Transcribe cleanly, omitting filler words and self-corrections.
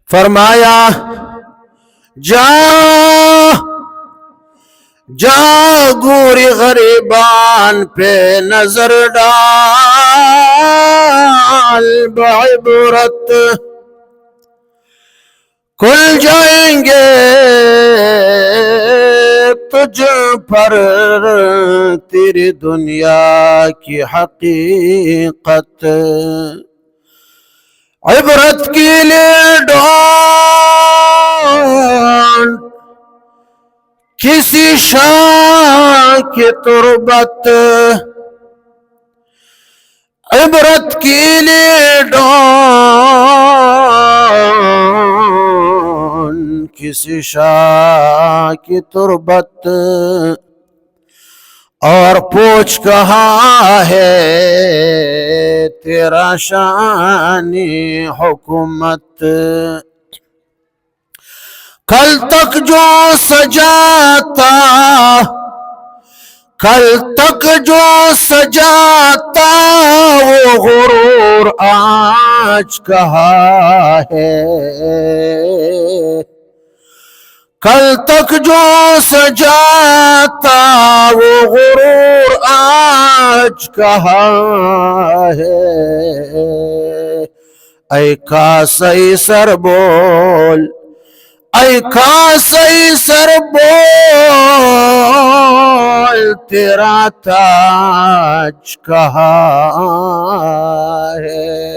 فرمایا جا جا گوری غریبان پہ نظر ڈال بعبرت کھل جائیں گے تجھ پر تیری دنیا کی حقیقت عبرت کے لیے ڈھونڈ کسی شاہ کی تربت عبرت کے لیے ڈھونڈ کسی شاہ کی تربت اور پوچھ کہاں ہے تیرا شانی حکومت کل تک جو سجاتا وہ غرور آج کہاں ہے کل تک جو سجاتا وہ غرور آج کہاں ہے اے کاسے سر بول اے کاسے سر بول تیرا تاج کہاں ہے